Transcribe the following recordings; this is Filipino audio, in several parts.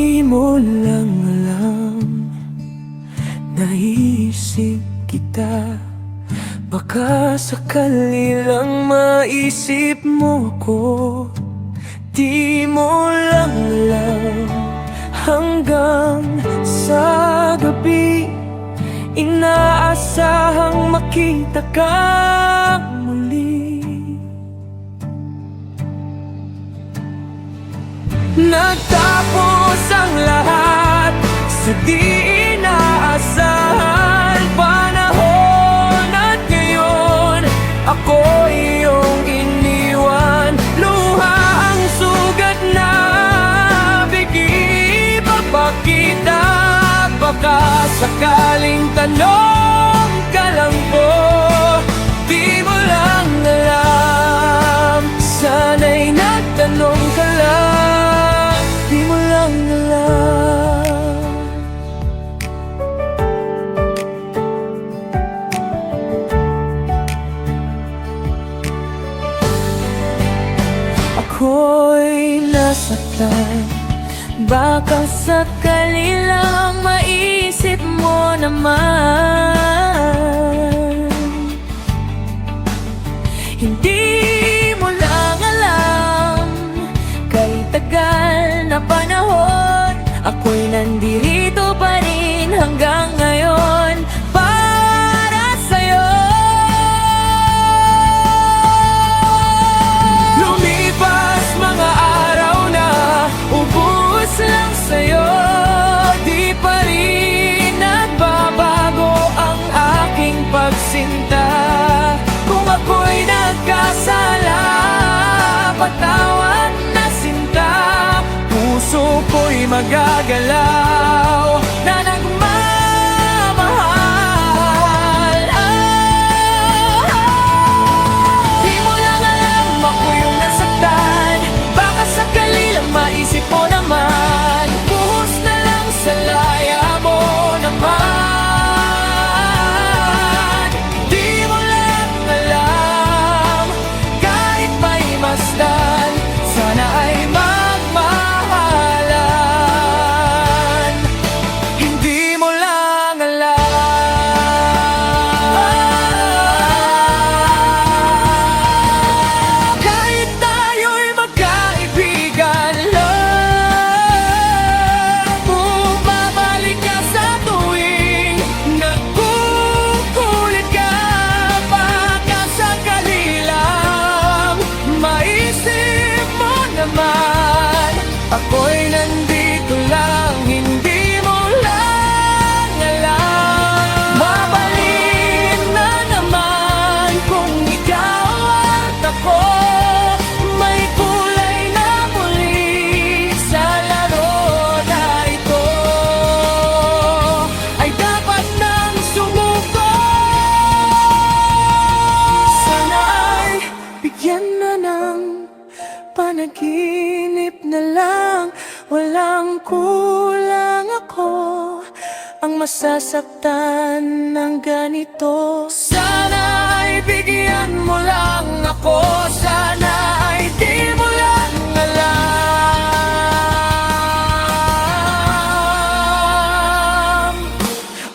Di mo lang alam, naisip kita. Baka sakali lang maisip mo ko. Di mo lang alam, hanggang sa gabi inaasahang makita ka muli. Nagtapos ang lahat sa di inaasahan panahon, at ngayon ako'y iyong iniwan. Luha ang sugat na bigay papakita. Baka sakaling tanong ka lang po, di mo lang alam. Sana'y nagtanong ka lang, di mo lang alam. Ako'y nasaktan, baka sakali lang maisip mo naman. Hindi mo lang alam, kay tagal na panahon ako'y nandirito pa rin hanggang ngayon para sa'yo. Lumipas mga araw na ubus lang sa'yo, di pa rin nagbabago ang aking pagsinta. Kung ako'y nagkasala, patawad na sinta. Puso ko'y magagalaw na nagmamahal. Di mo lang alam, ako yung nasaktan. Baka sakali lang maisip mo naman, buhos na lang sa laya mo naman. Di mo lang alam, kahit may masdan, sana ay magmahalan. Hindi mo lang alam, kahit tayo'y magkaibigan lang, bumabalik ka sa tuwing nagkukulit ka. Baka sakali lang maisip mo naman, ako'y nandito lang, hindi mo lang alam. Mabalik na naman kung ikaw at ako, may kulay na muli sa laro na ito. Ay dapat nang sumuko, sana ay bigyan na ng panaginip na lang. Walang kulang ako ang masasaktan ng ganito. Sana ay bigyan mo lang ako, sana ay di mo lang alam.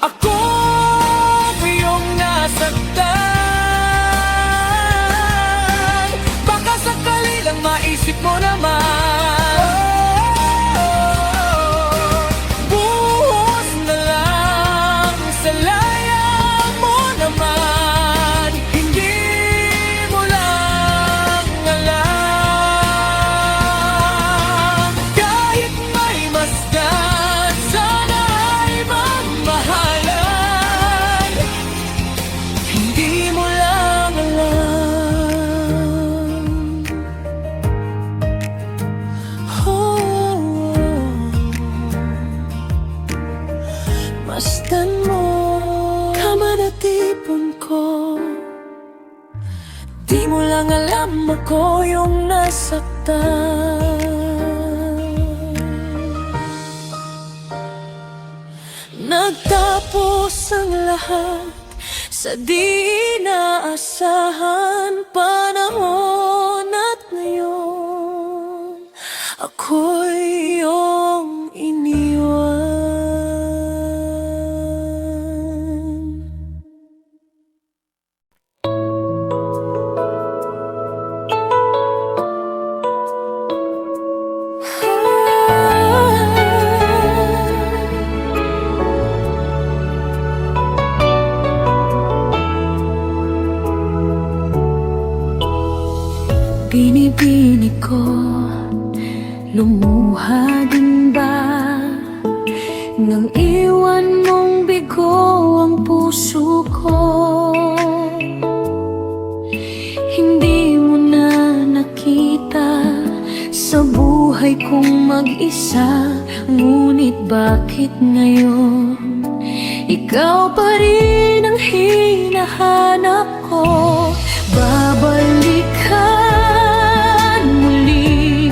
Ako yung nasaktan, baka sakali lang maisip mo naman, buhos na lang sa laya mo naman. Hindi mo lang alam, kahit may masdan, sana ay magmahalan. Hindi mo lang alam. Oh, masdan mo, kamanatipon ko. Di mo lang alam, ako yung nasaktan. Nagtapos ang lahat sa di inaasahan panahon, at ngayon ako'y iyong iniwan. nang iwan mong bigo ang puso ko. Hindi mo na nakita sa buhay kong mag-isa, ngunit bakit ngayon ikaw pa rin ang hinahanap ko? Babalikan muli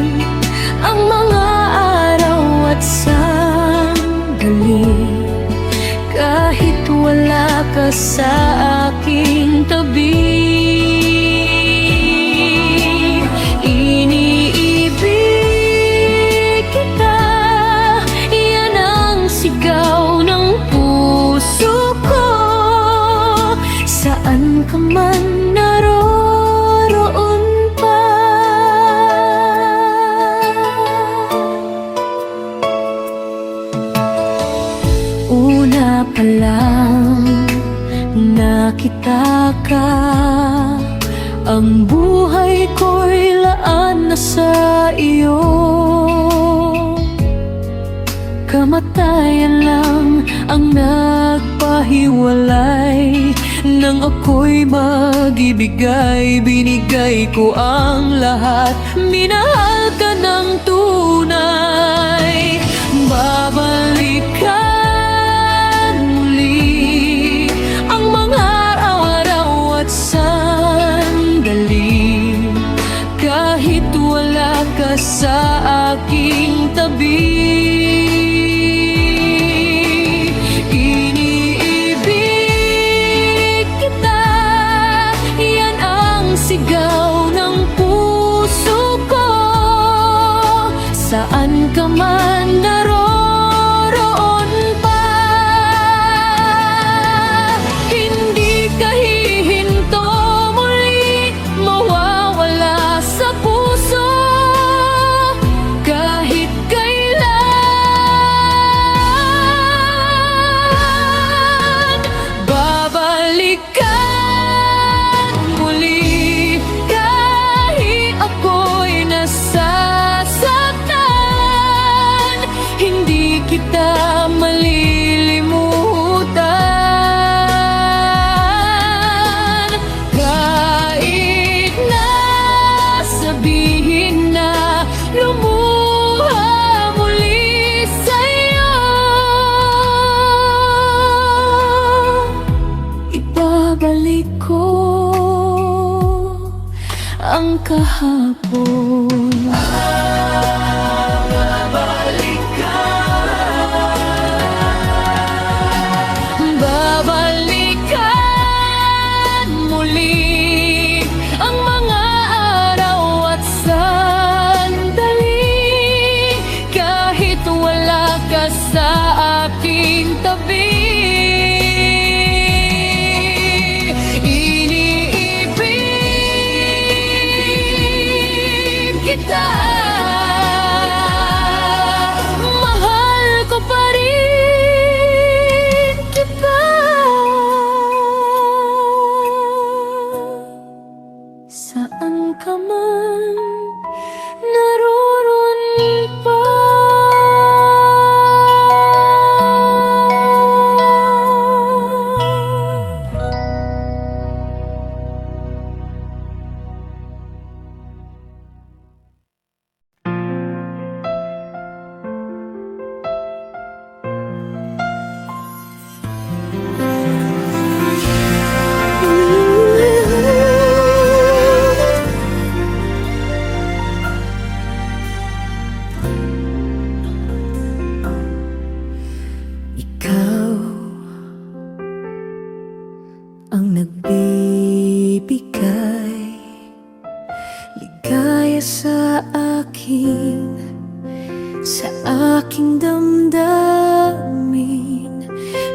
ang mga araw at sandali, kahit wala ka sa aking tabi. Iniibig kita, yan ang sigaw ng puso ko. Saan ka man naroroon pa, una pa lang nakita ka, ang buhay ko'y laan na sa iyo. Kamatayan lang ang nagpahiwalay, nang ako'y mag-ibigay, binigay ko ang lahat, minahal ka ng tunay. Babalikan muli ang mga araw at sandali, kahit wala ka sa aking tabi. Sigaw ng puso ko, saan ka man naroroon pa. Hindi ka hihinto muli, mawawala sa puso, kahit kailan. Babalikan kita malilimutan, kahit na sabihin na lumuha muli sa'yo. Ibabalik ko ang kahapon. Babalikan muli ang mga araw at sandali, kahit wala ka sa aking tabi. Iniibig kita, mahal ko pa rin kita. Saan ka man naroroon pa. Ang nagbibigay ligaya sa aking damdamin,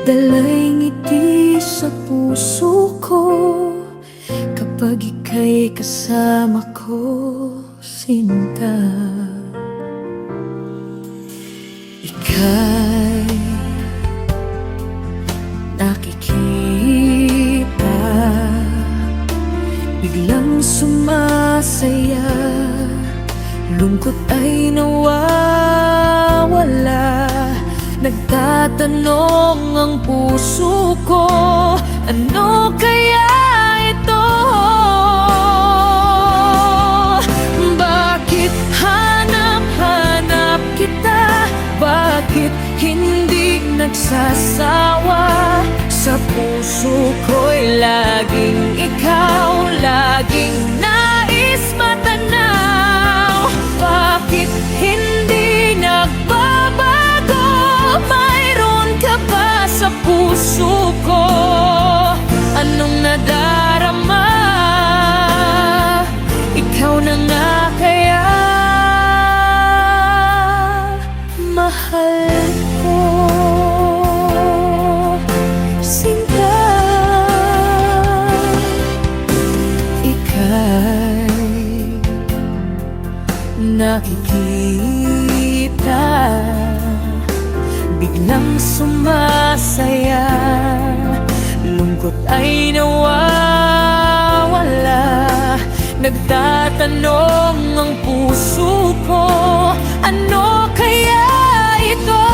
dalay ngiti sa puso ko kapag ika'y kasama ko, sinta. Ika'y nakikita, biglang sumasaya, lungkot ay nawawala, Nagtatanong ang puso ko, ano kaya ito? Bakit hanap-hanap kita? Bakit hindi nagsasawa? Sa puso ko'y laging ikaw, laging nais matanaw. Bakit hindi nagbabago? Mayroon ka ba sa puso ko? Anong nadarama? Ikaw na nga kaya mahal ko, sinta. Ika'y nakikita, biglang sumasaya, lungkot ay nawawala. Nagtatanong ang puso ko, ano kaya ito?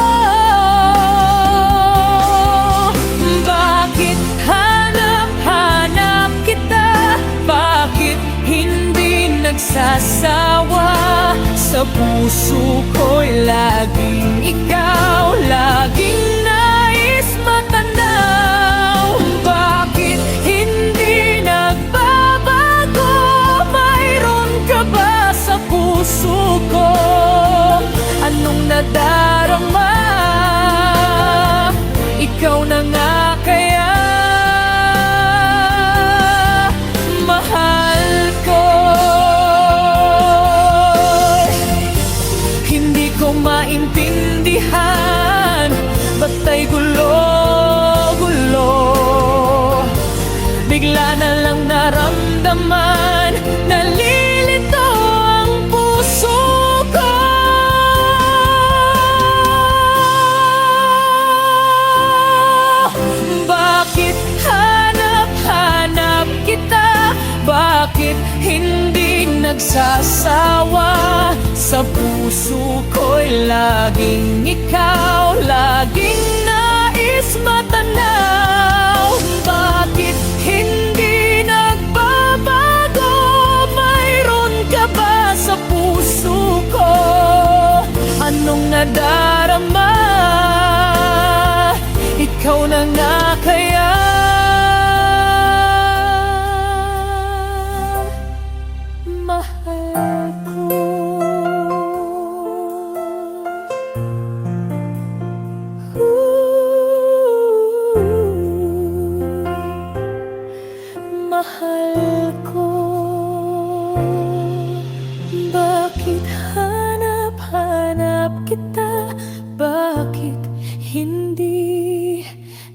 Bakit hanap-hanap kita? Bakit hindi nagsasawa? Sa puso ko'y laging ikaw, laging nais matanaw. Bakit hindi nagbabago? Mayroon ka ba sa puso ko? Anong nadarama? Ikaw na nga kaya mahal ko. Hindi ko maintindihan, ba't ay gulo-gulo? Bigla na lang naramdaman, nalilito ang puso ko. Bakit hanap-hanap kita? Bakit hindi nagsasawa? Sa puso ko'y laging ikaw, laging nais matanaw. Bakit hindi nagbabago? Mayroon ka ba sa puso ko? Anong nadarama? Ikaw na nga kaya mahal ko. Mahal ko. Bakit hanap-hanap kita? Bakit hindi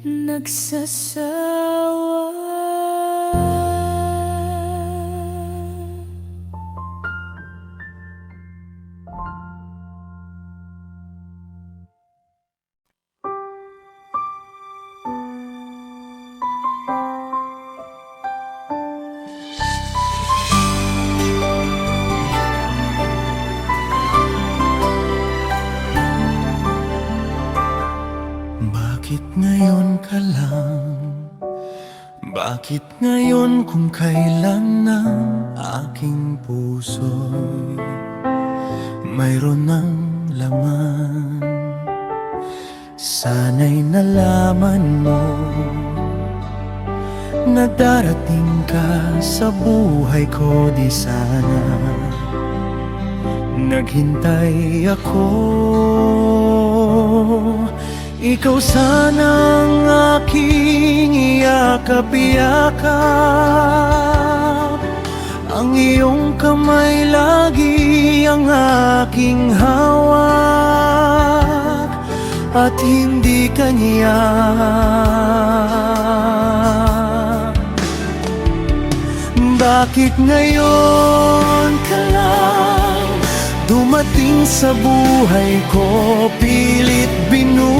nagsasawa? Bakit ngayon ka lang? Bakit ngayon kung kailan ng aking puso'y mayroon ng laman? Sana'y nalaman mo na darating ka sa buhay ko. Di sana naghintay ako. Ikaw sanang aking iyakap-iyakap, ang iyong kamay lagi ang aking hawak, at hindi kanya. Bakit ngayon ka lang dumating sa buhay ko? Pilit binubuksan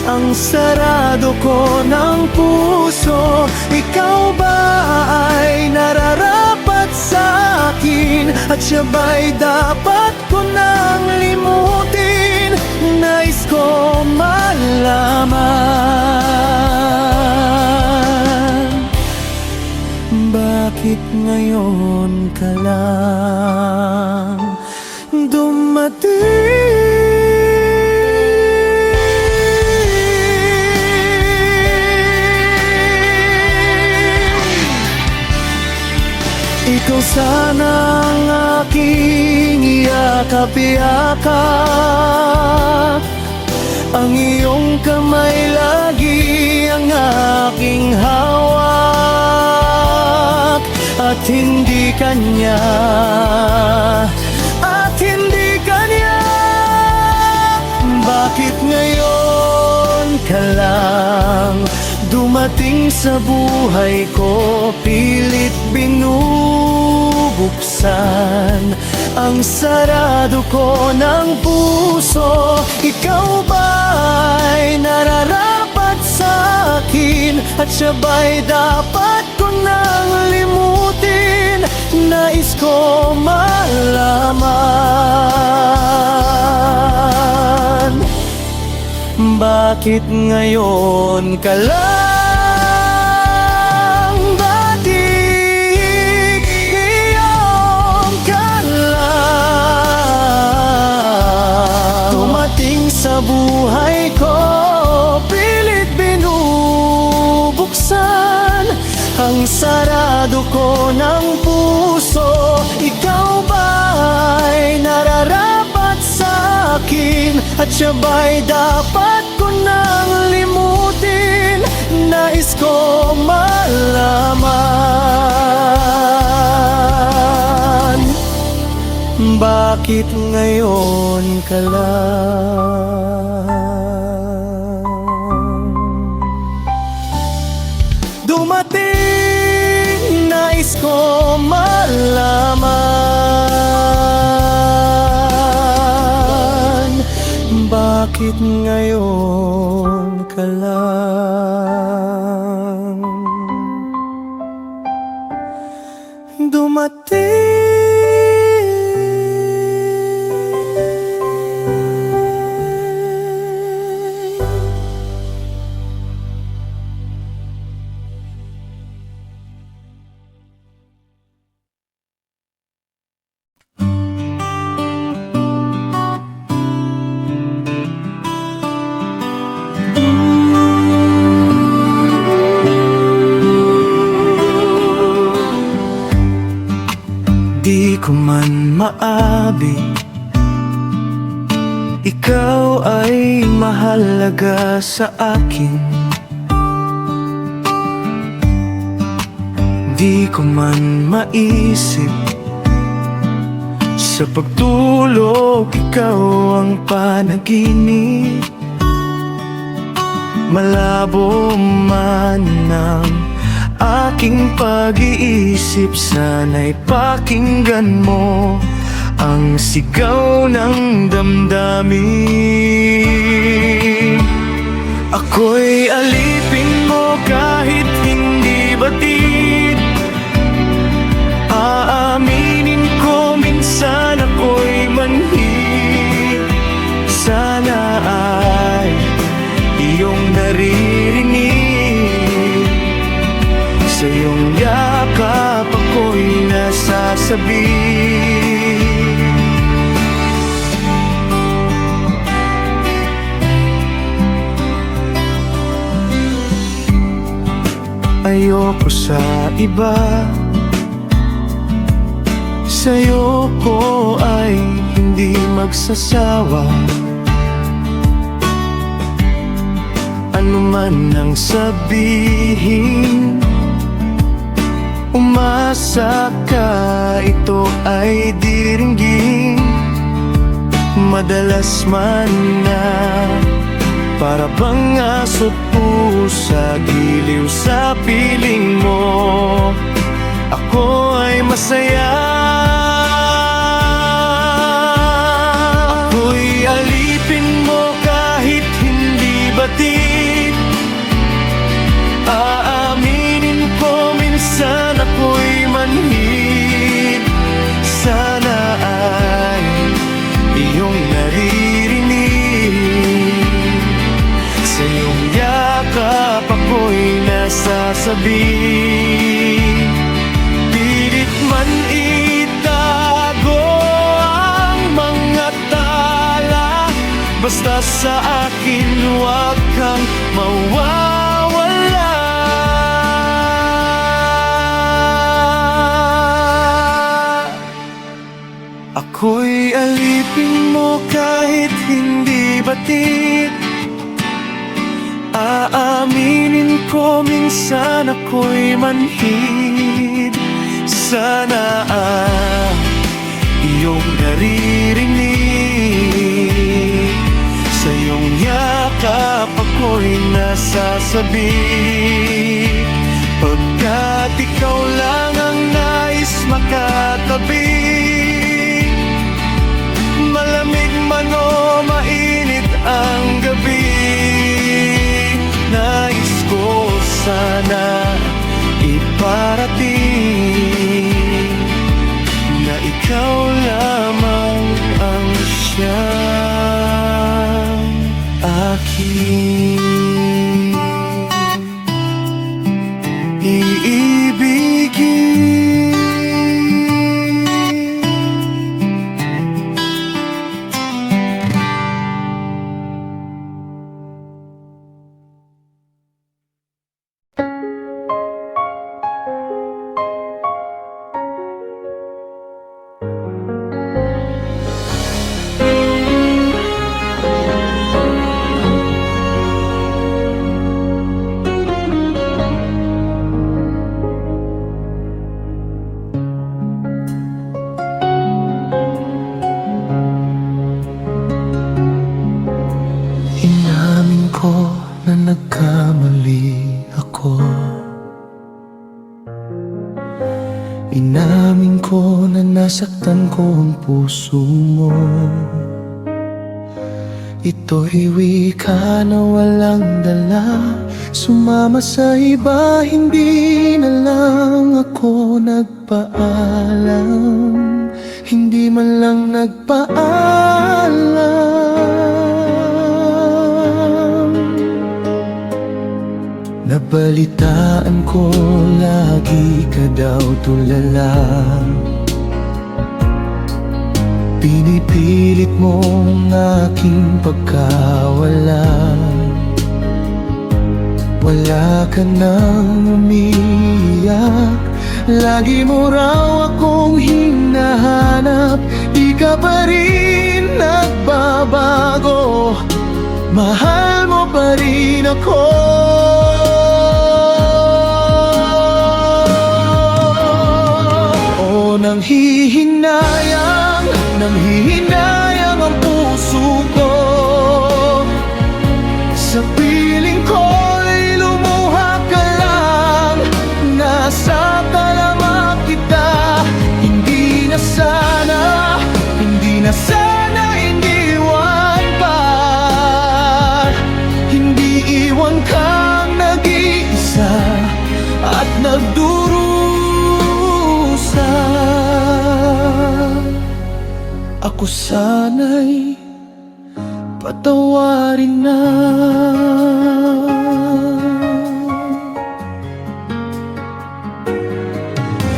ang sarado ko ng puso. Ikaw ba ay nararapat sa akin, at siya ba'y dapat ko nang limutin? ngayon ka lang dumating? Ikaw sana ang aking iyakap-iyakap, ang iyong kamay lagi ang aking hawak. At hindi kanya, at hindi kanya. Bakit ngayon ka lang dumating sa buhay ko? Pilit binubuksan ang sarado ko ng puso. Ikaw ba'y nararapat sa akin? At siya ba'y dapat ko nang limutin? Nais ko malaman, bakit ngayon ka lang? Bakit ngayon ka lang dumating sa buhay ko? Pilit binubuksan ang sarado ko ng puso. Ikaw ba'y nararapat sa akin? At siya ba'y dapat ko nang limutin? Nais ko malaman, bakit ngayon ka lang dumating? Nais ko malaman, bakit ngayon ka lang dumating? Di ko man maabig, ikaw ay mahalaga sa akin. Di ko man maisip, sa pagtulog ikaw ang panaginip. Malabo man ang aking pag-iisip, sana'y pakinggan mo ang sigaw ng damdamin. Ako'y alipin mo kahit hindi batid. Aaminin ko minsan ako'y manhid. Sana ay iyong naririnig, sa iyong yakap ako'y nasasabi. Ayoko sa iba, sa'yo ko ay hindi magsasawa. Ano man ang sabihin, umasa ka, ito ay diringgin. Madalas man na para bang aso't pusa, giliw sa piling mo, ako ay masaya. Ako'y alipin mo kahit hindi batid. Aaminin ko minsan ako'y manhid. Sana ay iyong naririnig, sa iyong yakap ako'y nasasabi. Basta sa akin huwag kang mawawala. Ako'y alipin mo kahit hindi batid. Aaminin ko minsan ako'y manhid. Sana iyong naririnig. Sa iyong yakap ako'y nasasabik. Pagkat ikaw lang ang nais makatabi. Malamig man o mainit ang gabi, nais ko sana iparating na ikaw lamang ang siyang aking iibigin. Inamin ko na nagkamali ako. Inamin ko na nasaktan ko ang puso mo. Ito'y wika na walang dala. Sumama sa iba, hindi na lang ako nagpaalam. Hindi man lang nagpaalam. Nabalitaan ko lagi ka daw tulala. Pinipilit mong aking pagkawala. Wala ka nang umiiyak. Lagi mo raw akong hinahanap. Di ka pa rin nagbabago. Mahal mo pa rin ako. O nanghihinayang ang puso ko. Sa piling ko'y lumuha ka lang. Nasa talamak kita. Hindi na sana iniwan pa. Hindi iwan kang nag-iisa at nagdurusa. Ako sana'y patawarin na.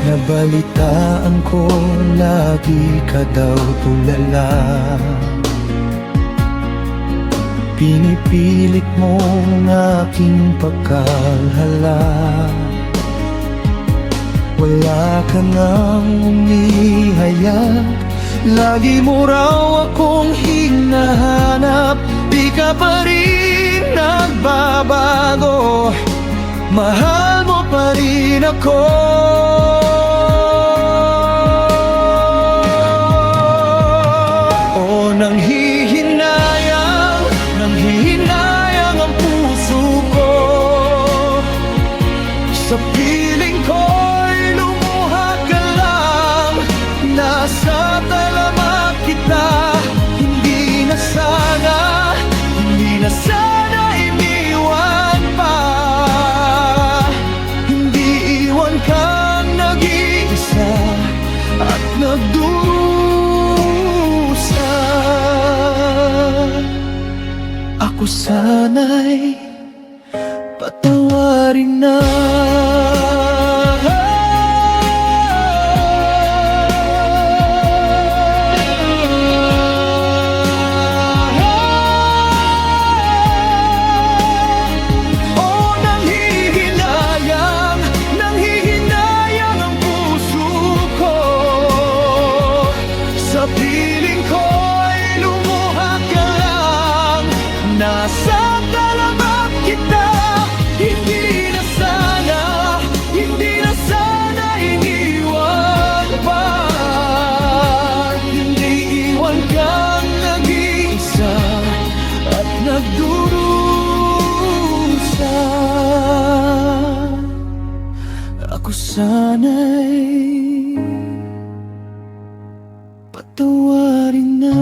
Nabalitaan ko lagi ka daw tulala. Pinipilit mong aking pagkalhala. Wala ka nang umihayag. Lagi mo raw akong hinahanap. Di ka pa rin nagbabago. Mahal mo pa rin ako. O nanghihinayang ang puso ko. Sa piling ko'y lumuha ka lang. Nasa talamak kita. Hindi na sana iniwan pa. Hindi iwan kang nag-iisa at nagdurusa. Ako sana'y patawarin na. sana'y patawarin na.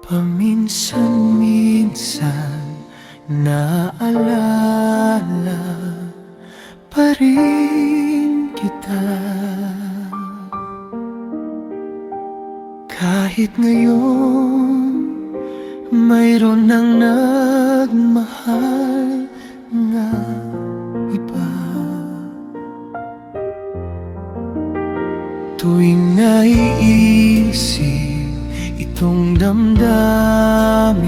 Paminsan-minsan naaalala pa rin kita. Kahit ngayon mayroon nang nagmahal na iba. Tuwing naiisip itong damdamin,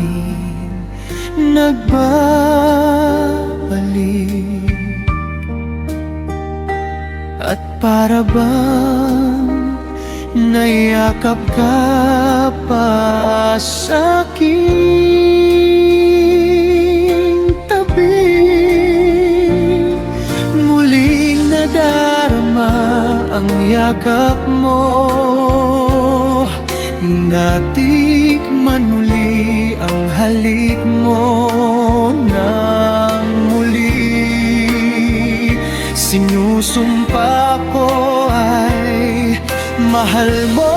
nagbabalik. At para bang nayakap ka pa sa aking tabi, muling nadarama ang yakap mo. Natikman muli ang halik mo nang muli. Sinusumpa ko ay mahal mo.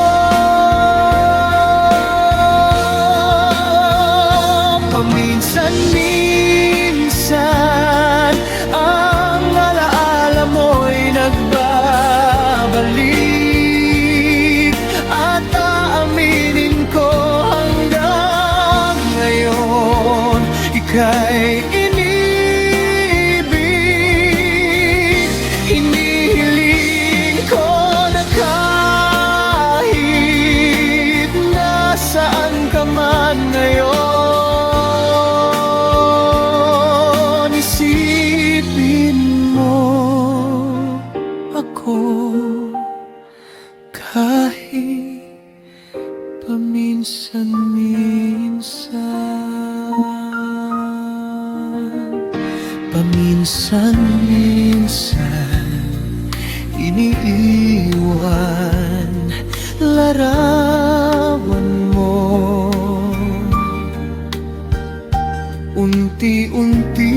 Paminsan-minsan ang alaala mo'y nagbabalik. At aaminin ko hanggang ngayon ika'y inibig. Inihiling ko na kahit nasaan ka man ngayon, isipin mo ako kahit paminsan-minsan. Paminsan-minsan iniiwan larawan mo. Unti-unti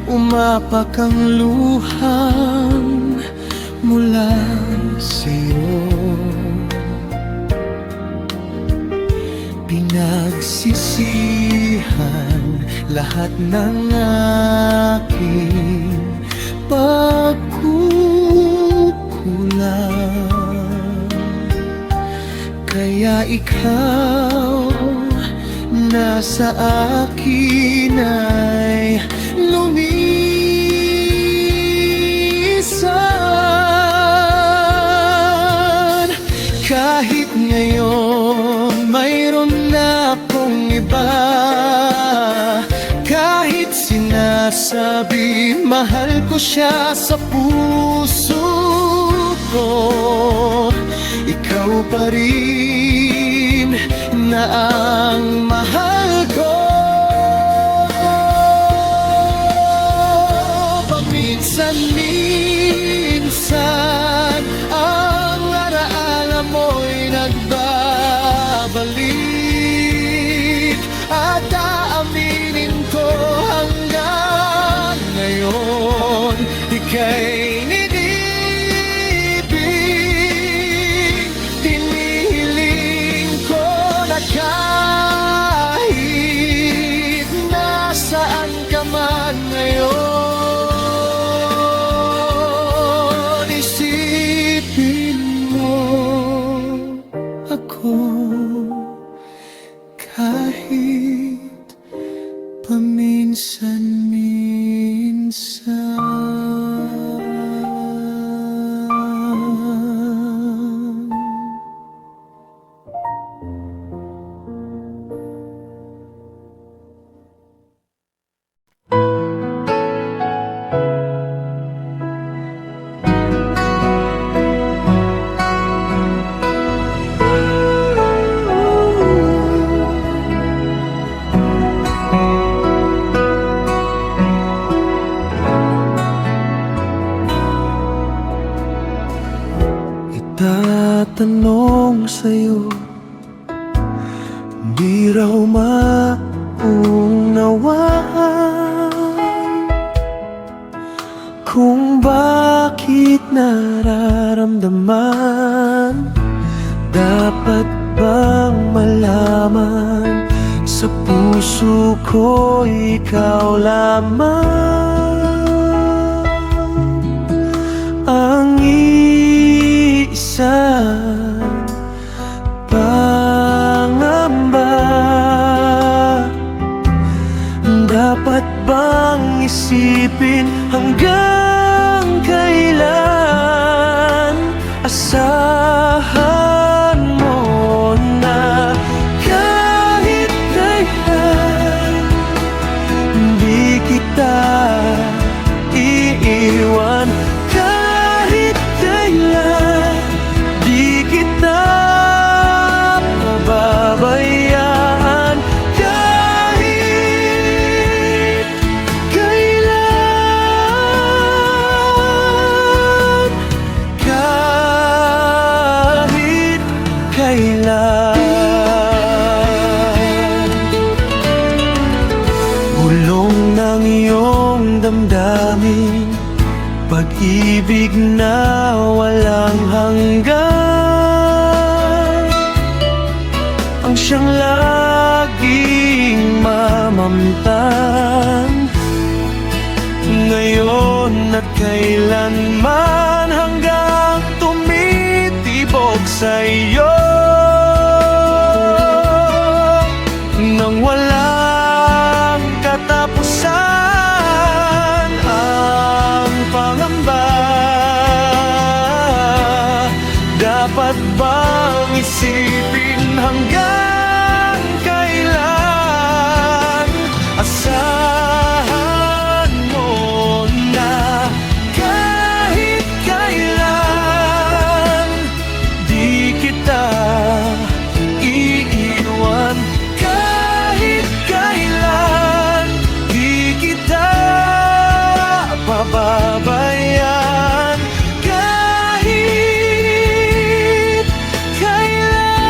umapak ang luhang mula sa'yo. Pinagsisihan lahat ng aking pagkukulang. Kaya ikaw nasa akin ay lumisan. Kahit ngayon mayroon na akong iba, kahit sinasabi mahal ko siya sa puso ko, ikaw pa rin na ang mahal ko. Paminsan-minsan ang alaala mo'y nagbabalik. At aaminin ko hanggang ngayon ika'y inibig. Hinihiling ko na kahit nasaan ka man ngayon, isipin mo ako Magtatanong sa'yo, di raw maunawaan kung bakit nararamdaman. Dapat bang malaman, sa puso ko ikaw lamang ang isang pangamba. Dapat bang isipin hanggang kailan? Asahan mo na kahit kailan di kita iiwan. Kahit kailan di kita pababayaan. Kahit kailan, kahit kailan. Bulong ng iyong damdamin, pag-ibig na walang hanggan, ang siyang laging mamamtan, ngayon at kailanman, hanggang tumitibok sa iyo nang walang katapusan ang pangamba. Dapat bang isipin hanggang kailan? Asahan mo na kahit kailan di kita iiwan. Kahit kailan di kita pababayaan. Kahit kailan,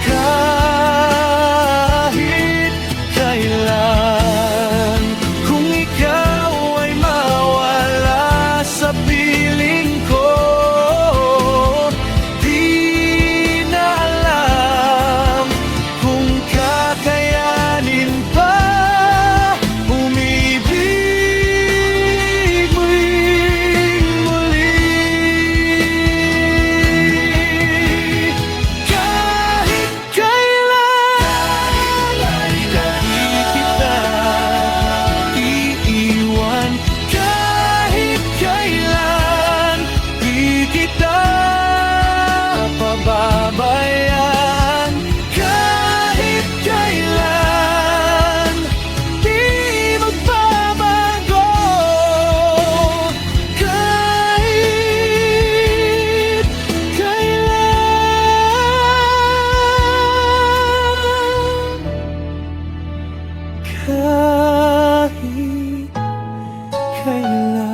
kahit kailan, kung ikaw ay mawala sa piling ko, di na alam kung kakayanin pa umibig muling muli. Kahit kailan di kita iiwan. Kahit kailan di kita pababayaan. Kahit kailan di magbabago. Kahit kailan, kahit kailan.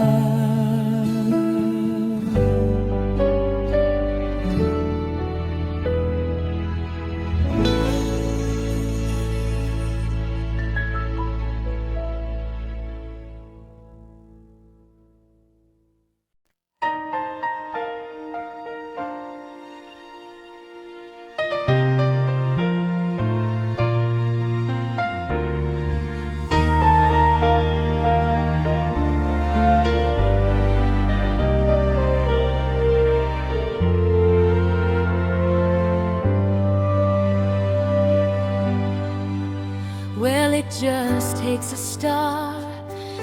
Well, it just takes a star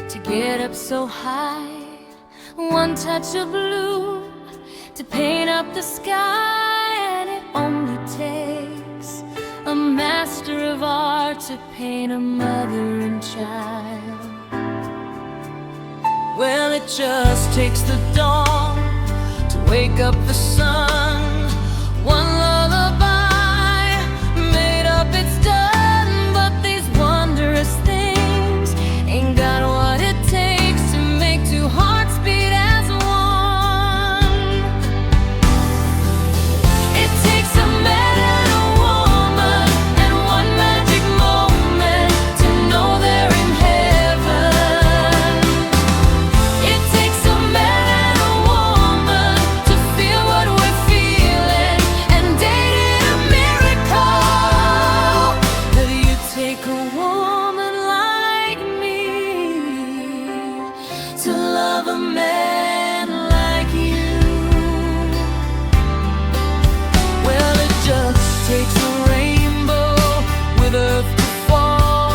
to get up so high. One touch of blue to paint up the sky. And it only takes a master of art to paint a mother and child. Well, it just takes the dawn to wake up the sun. One lullaby made up, it's done. But these wondrous things ain't got what it takes to make two hearts beat as one. love a man like you. Well, it just takes a rainbow with earth to fall.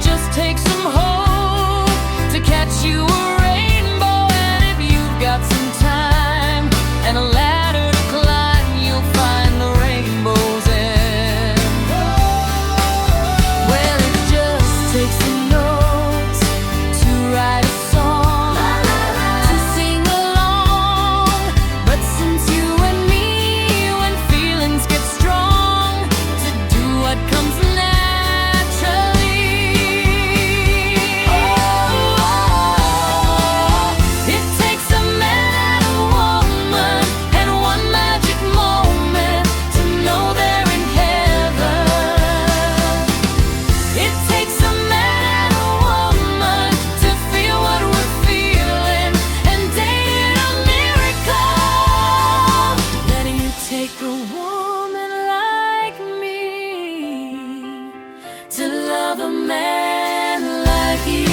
Just take some hope to catch you a rainbow. And if you've got some time and a ladder to climb, you'll find the rainbow's end. Well, it just takes some notes to write a song, to sing along. But since you and me, when feelings get strong, to do what comes naturally. It takes a man and a woman and one magic moment to know they're in heaven. It takes a man and a woman to feel what we're feeling, and dating a miracle. Then you take a woman like me to love a man like you.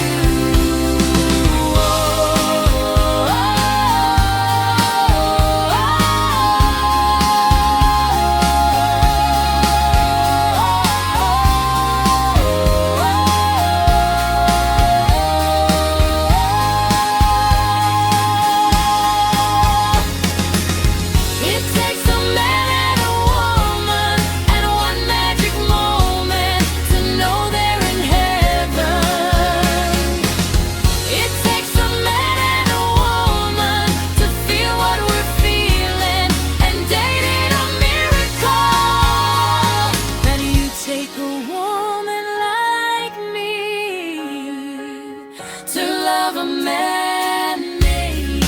It takes a man and a woman and one magic moment to know they're in heaven. It takes a man and a woman to feel what we're feeling, and dating a miracle. Then you take a woman like me to love a man made.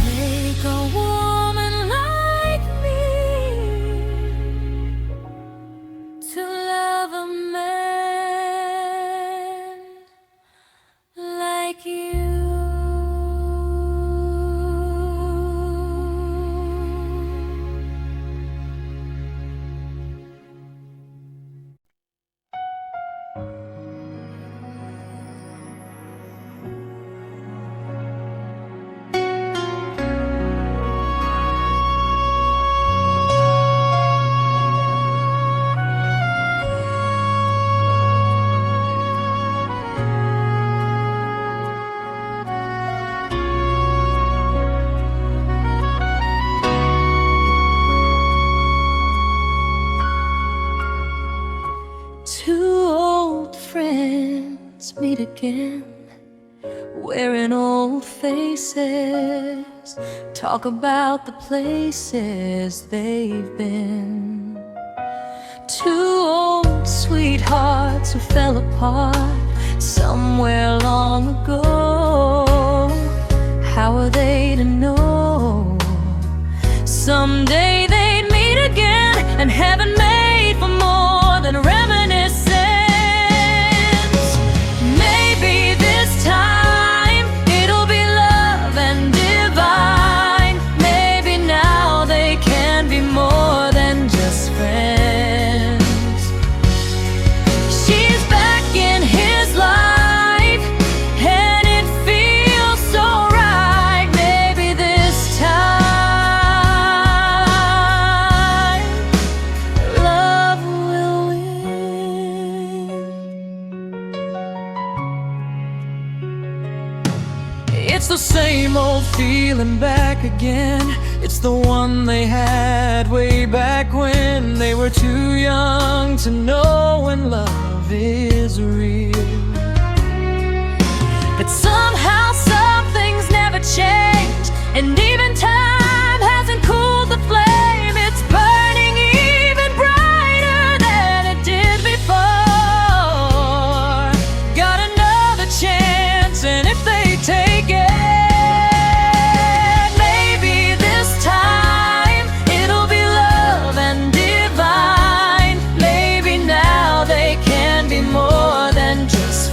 Take a woman like me to love a man like you. Two old friends meet again, wearing old faces, talk about the places they've been. Two old sweethearts who fell apart somewhere long ago. How are they to know? Someday they'd meet again, and heaven made for more than reminiscence. Maybe this time it'll be love and divine. Maybe now they can be more than just friends. She's back in his life, and it feels so right. Maybe this time love will win. It's the same old feeling back again. It's the one they had way back when they were too young to know when love is real. But somehow some things never change, and even time hasn't cooled the flame. It's burning even brighter than it did before. Got another chance, and if they take it, maybe this time it'll be love and divine. Maybe now they can be more than just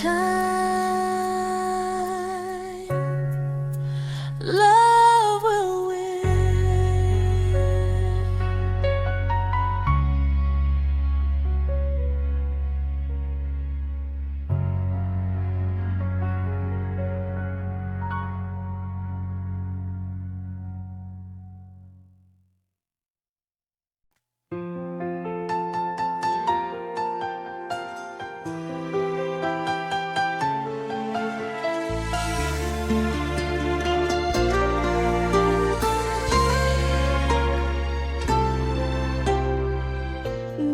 time, love will win.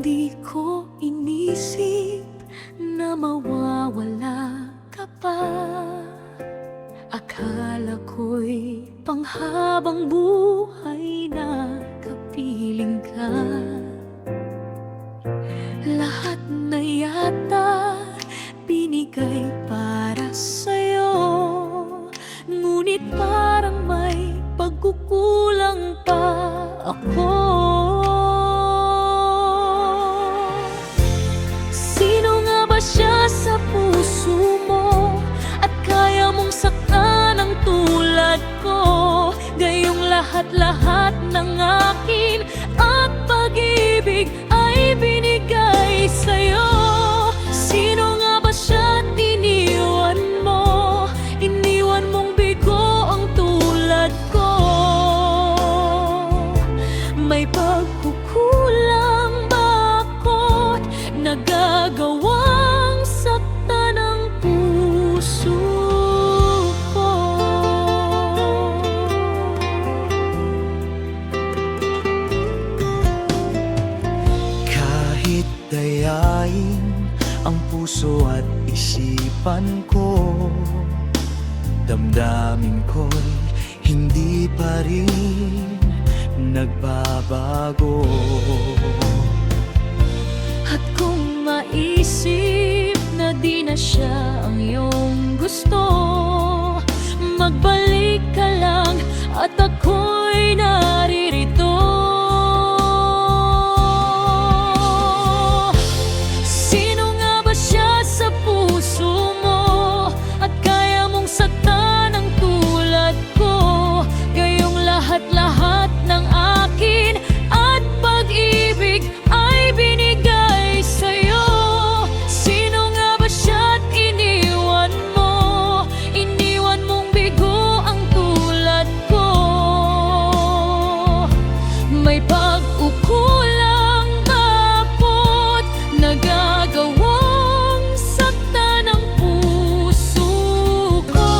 Di ko inisip na mawawala ka pa. Akala ko'y panghabang buhay na kapiling ka. Lahat na yata binigay para sa'yo, ngunit parang may pagkukulang pa ako. Sino nga ba siya sa puso mo at kaya mong saktan ang tulad ko? Gayong lahat-lahat ng akin at pag-ibig ay binigay sa'yo. Sino nga ba siya at iniwan mo? Iniwan mong bigo ang tulad ko. May pagkukulang ba ako't nagagawang saktan ang puso ko? Kahit dayain ang puso at isipan ko, damdamin ko'y hindi pa rin nagbabago. At kung maisip na di na siya ang iyong gusto, magbalik ka lang at ako'y naririto. Sino nga ba siya sa puso mo at kaya mong saktan ang tulad ko? Gayong lahat-lahat ng akin at pag-ibig ay binigay sa'yo. Sino nga ba siya at iniwan mo? Iniwan mong bigo ang tulad ko. May pag-ukulang bakot nagagawang saktan ang puso ko.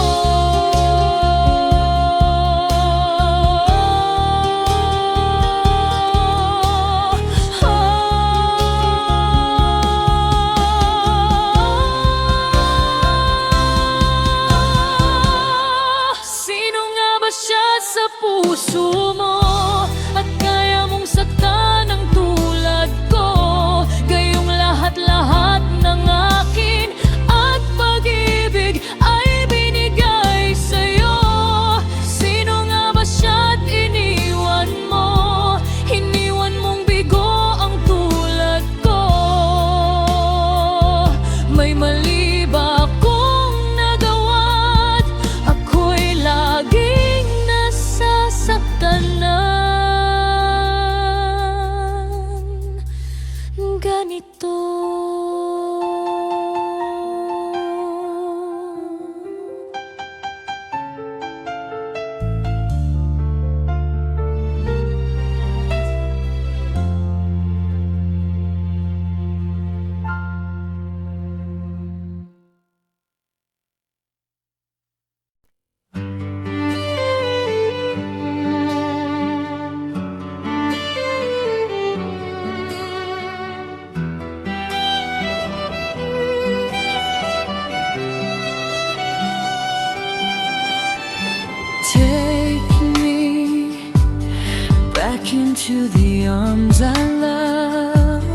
Sino nga ba siya sa puso mo at kaya mong saktan ang tulad ko? Gayong lahat-lahat ng akin at pag-ibig ay binigay sa'yo. Sino nga ba siya at iniwan mo? Iniwan mong bigo ang tulad ko. May mali ba akong nagawa't ako'y laging nasasaktanan? Ganito. Take me back into the arms I love.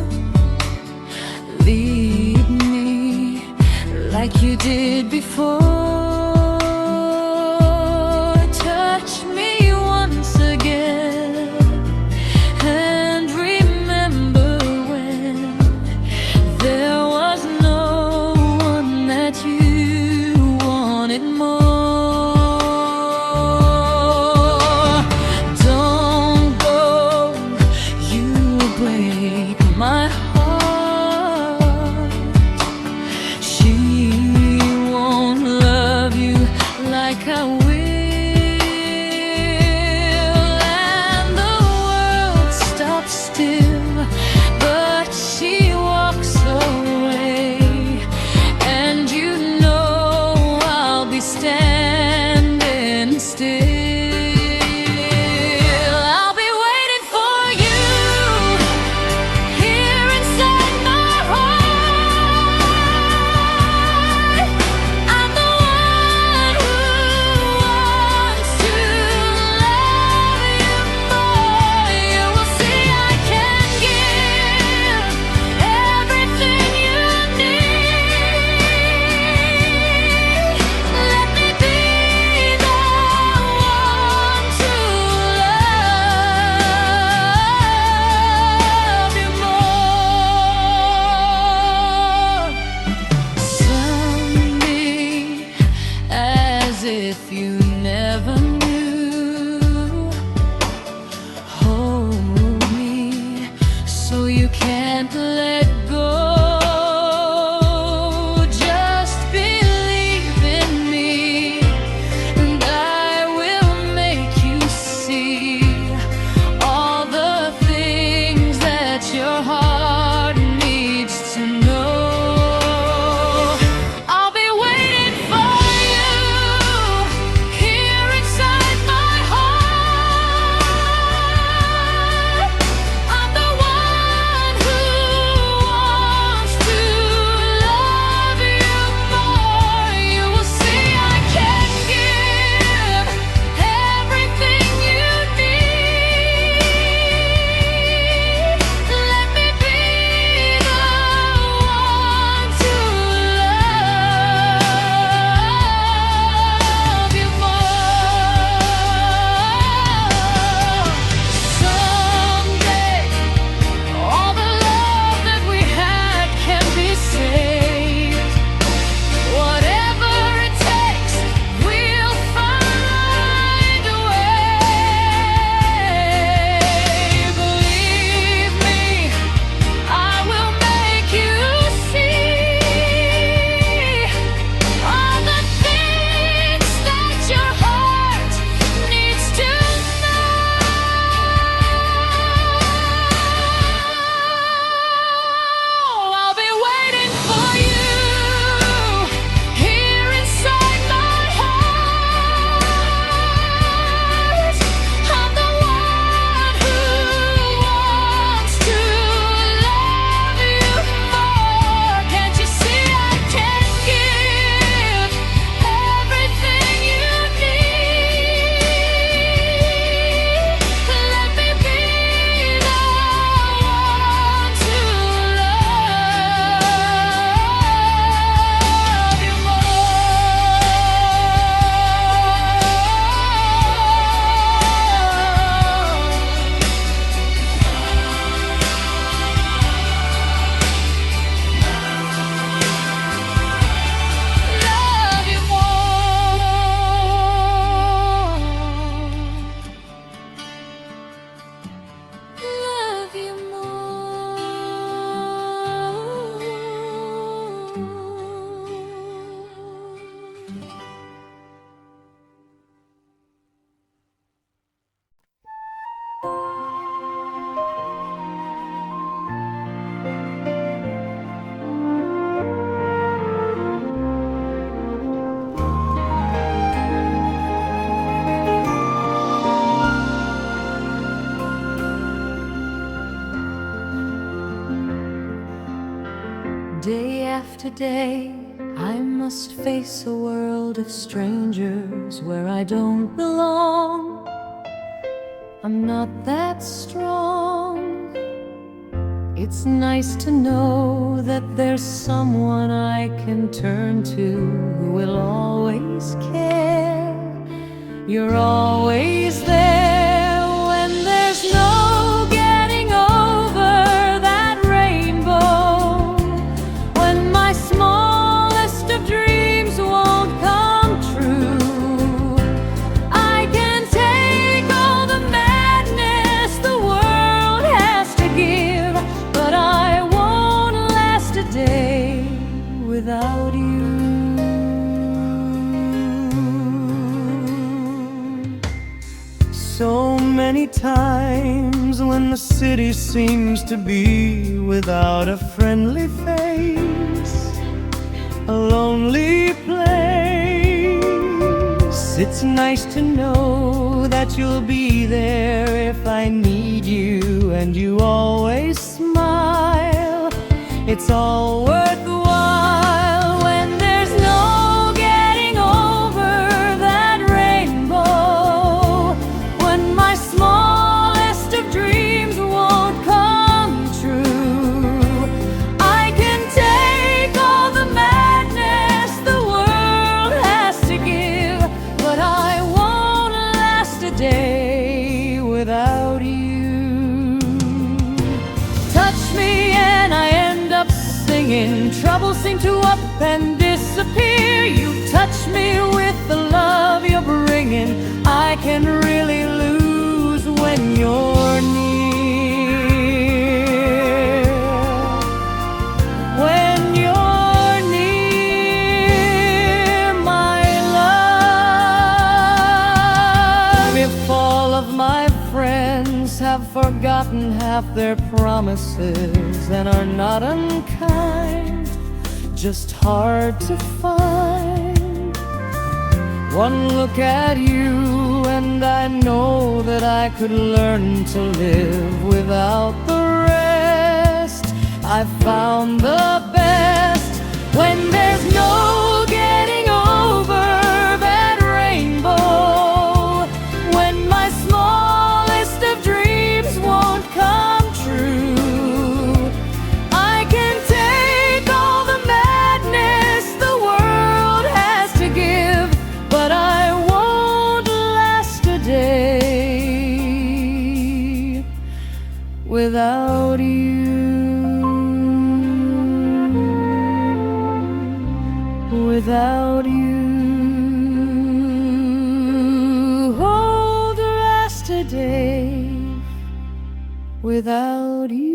Lead me like you did before. Touch me once again and remember when there was no one that you day after day, I must face a world of strangers where I don't belong. I'm not that strong. It's nice to know that there's someone I can turn to who will always care. You're always there when there's no getting over that rainbow. When my smallest of dreams won't come true, I can take all the madness the world has to give, but I won't last a day without you. So many times when the city seems to be without a friendly face, a lonely place, it's nice to know that you'll be there if I need you, and you always smile. It's all worthwhile when there's no getting over that rainbow. When my smallest of dreams won't come true, I can take all the madness the world has to give, but I won't last a day without you. Touch me and I end up singing. Troubles seem to up and disappear. You touch me with the love you're bringing. I can really lose when you're near. When you're near, my love. If all of my friends have forgotten half their promises and are not unkind, just hard to find, one look at you and I know that I could learn to live without the rest. I found the best when there's no getting over that rainbow. When my smallest of dreams won't come true, I can take all the madness the world has to give, but I won't last a day without you. Without you, hold the rest a day without you.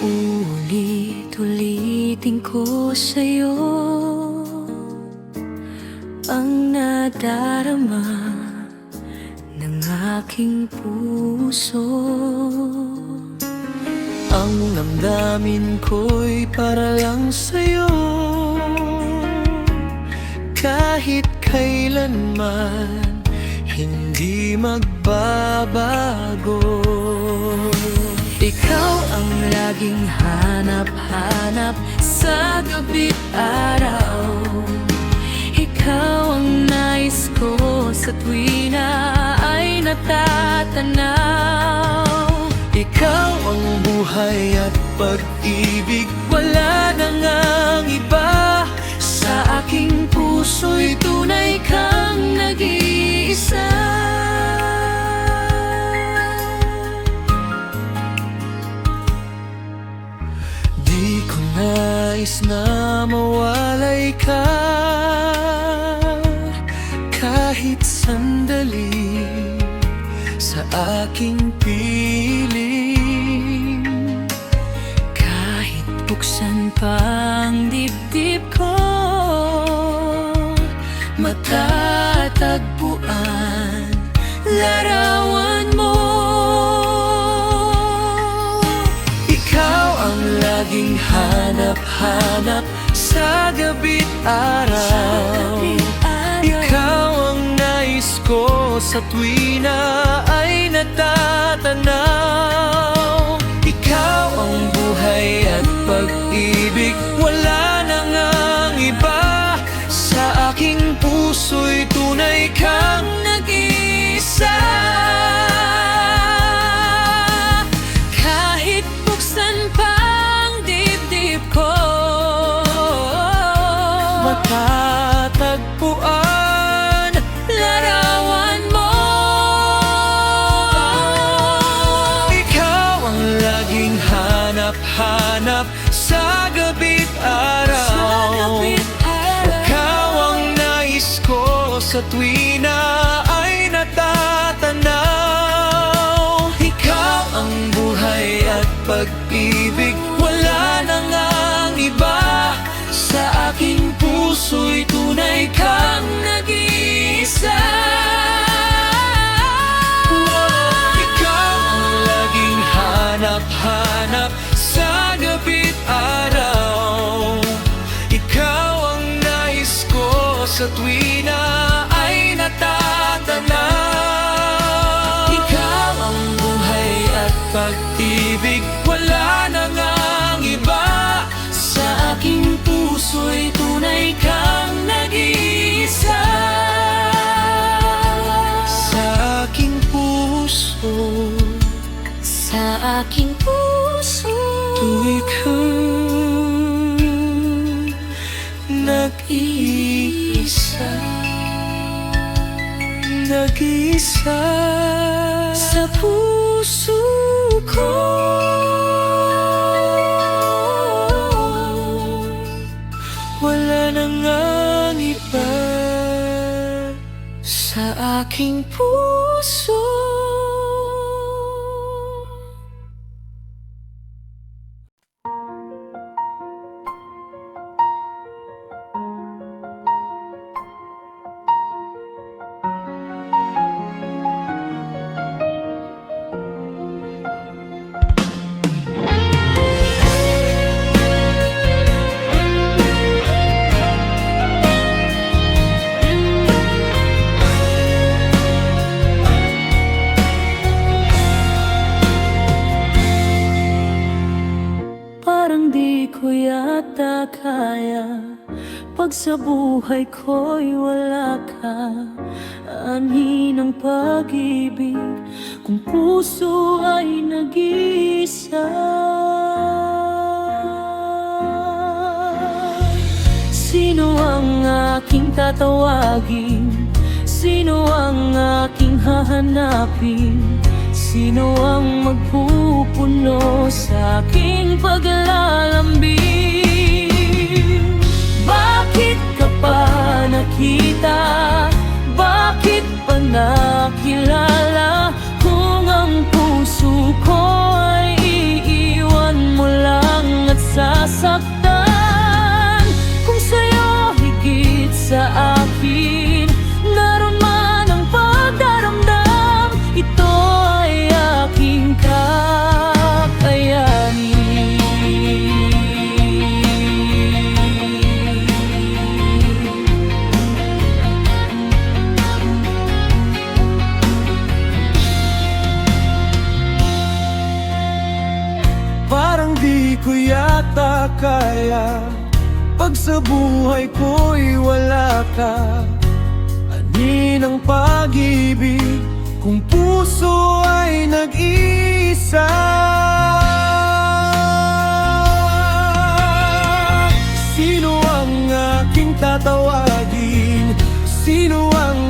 Ulit-ulitin ko sa'yo ang nadarama ng aking puso. Ang damdamin ko'y para lang sa'yo, kahit kailanman hindi magbabago. Ikaw ang laging hanap-hanap sa gabi't araw. Ikaw ang nais ko sa tuwi na ay natatanaw. Ikaw ang buhay at pag-ibig, wala nang ang iba. Sa aking puso'y tunay kang nag-iisa. Di ko nais na mawalay ka kahit sandali sa aking piling. Kahit buksan pang dibdib ko matatagpuan, larawan mo. Ikaw ang laging hanap-hanap sa gabi't araw. Ikaw ang nais ko sa tuwi na ay natatanaw. Ikaw ang buhay at pag-ibig, wala na ngang iba. Sa aking puso'y tunay kang nag-iisa. Kahit buksan pa ang dibdib ko, matatagpuan, larawan mo. ikaw ang laging hanap-hanap sa gabi't araw. Ikaw ang nais ko sa tuwi na ay natatanaw. Ikaw ang buhay at pag-ibig, wala na ngang iba. Sa aking puso'y tunay kang nag-iisa. Ikaw ang laging hanap-hanap sa gabi't araw. Ikaw ang nais ko sa tuwi na ay natatanaw. Ikaw ang buhay at pag-ibig, wala na ngang iba. Sa aking puso'y tunay kang nag-iisa. Sa aking puso, Sa aking puso, tuwi kang nag-iisa. Nag-iisa sa puso ko. wala na ngang iba. Sa aking puso. Parang di ko yata kaya pag sa buhay ko'y wala ka. Anhin ang pag-ibig kung puso ay nag-iisa. Sino ang aking tatawagin? Sino ang aking hahanapin? Sino ang magpupuno sa aking paglalambing? Bakit ka pa nakita? Bakit pa nakilala? Kung ang puso ko ay iiwan mo lang at sasaktan. Kung sa'yo higit sa akin, naroon man ang pagdaramdam, ito ay aking kakayanin. Parang di ko yata kaya pag sa buhay ko'y wala ka. Anin ang pag-ibig kung puso ay nag-iisa. Sino ang aking tatawagin? Sino ang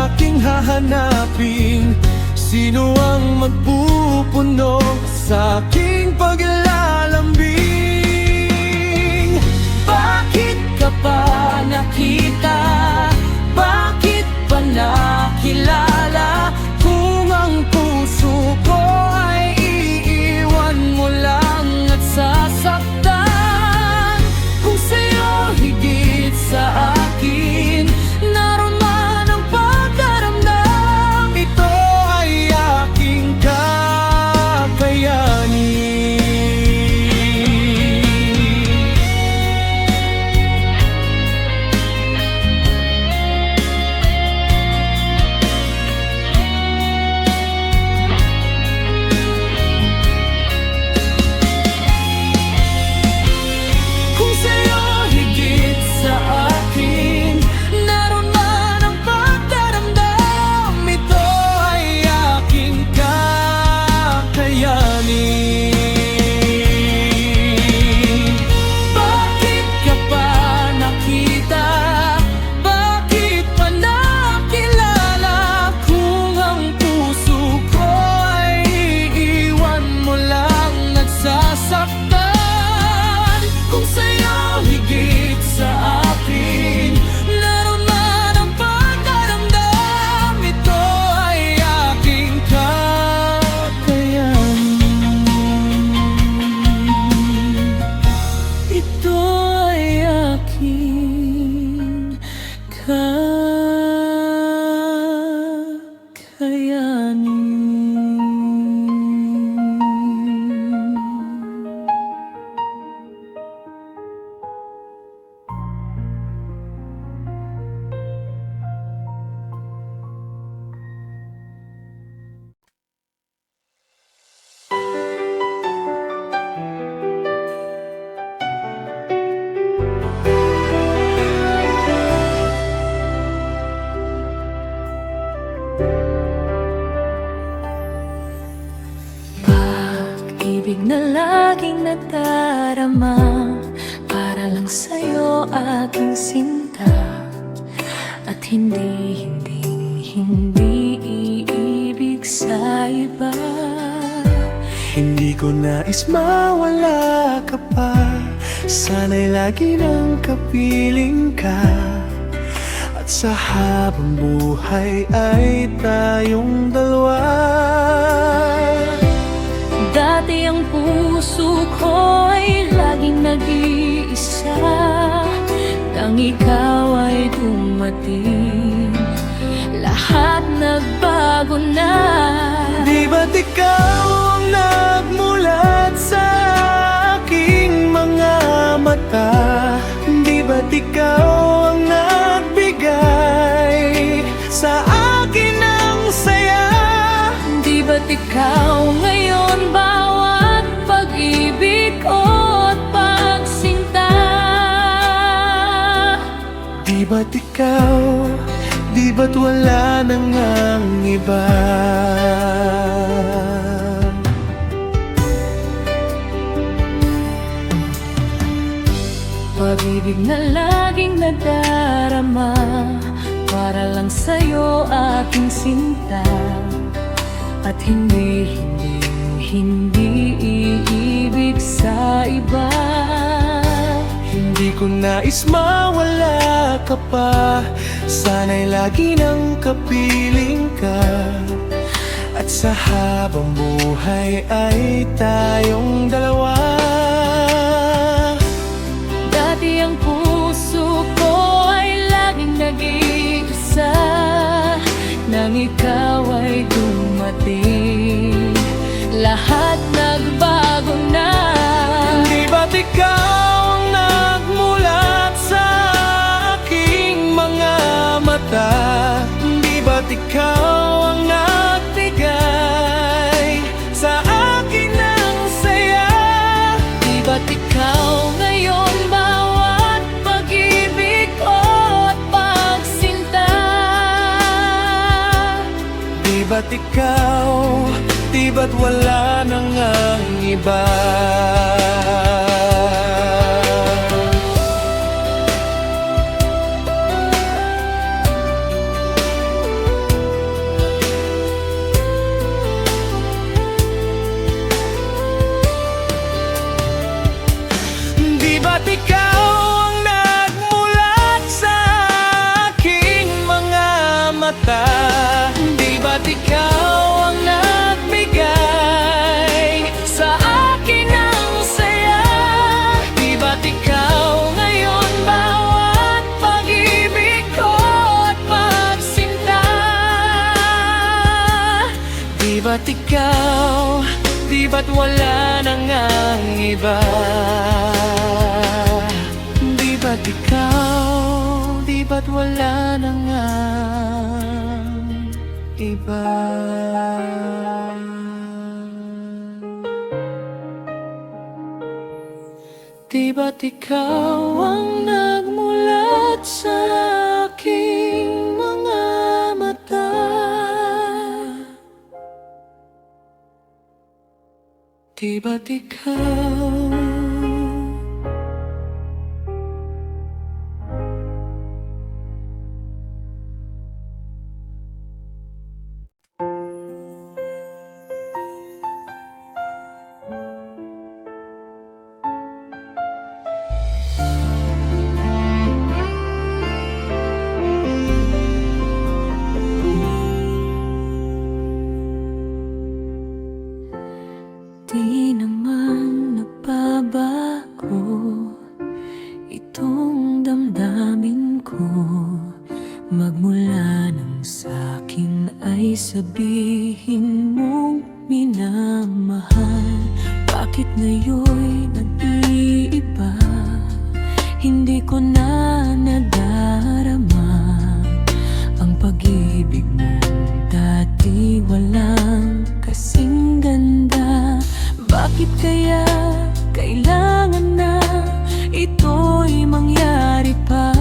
aking hahanapin? Sino ang magpupuno sa aking paglalambing? Bakit ka pa nakita? Bakit pa nakilala? Kung ang puso ko ay iiwan mo lang at sasaktan. aking sinta, at hindi iibig sa iba. Hindi ko nais mawala ka pa, sana'y lagi nang kapiling ka. At sa habang buhay ay tayong dalawa. Dati ang puso ko ay laging nag-iisa, nang ikaw ay dumating, lahat nagbago na. Di ba't ikaw ang nagmulat sa aking mga mata? Di ba't ikaw ang nagbigay sa akin ng saya? Di ba't ikaw ngayon bawat pag-ibig ko at pagsinta? Di ba't ikaw, di ba't wala nang ang iba? Pag-ibig na laging nadarama, para lang sa'yo aking sinta, at hindi iibig sa iba. Hindi ko nais mawala ka pa, sana'y lagi nang kapiling ka. At sa habang buhay ay tayong dalawa. Dati ang puso ko ay laging nag-iisa, nang ikaw ay dumating, lahat nagbago na. Di ba't ikaw ang nagmulat sa aking mga mata? Di ba't ikaw ang nagbigay sa akin ng saya? Di ba't ikaw ngayon bawat pag-ibig ko at pagsinta? Di ba't ikaw, di ba't wala nang ang iba? Di ba't ikaw ang nagmulat sa aking mga mata? Di ba't ikaw ang nagbigay sa akin ng saya? Di ba't ikaw ngayon bawat pag-ibig ko at pagsinta? Di ba't ikaw, di ba't wala nang ang iba? Di ba't ikaw, di ba't wala nang ang iba? Di ba't ikaw ang nagmulat sa aking mga mata? Di ba't ikaw? Di naman nagbabago itong damdamin ko, magmula nang sa'kin ay sabihin mong minamahal. Bakit ngayon'y nag-iiba? Hindi ko na nadarama ang pag-ibig mo. Dati walang kasing ganda. Bakit kaya kailangan na ito'y mangyari pa?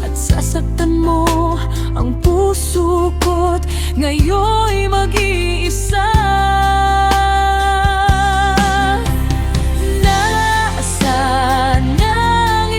At sasaktan mo ang puso ko't ngayon'y mag-iisa. Nasaan ang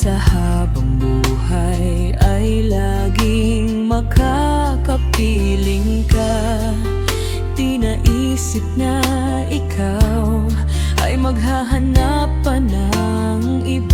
sa habang buhay ay laging makakapiling ka. Di naisip na ikaw ay maghahanap pa ng iba.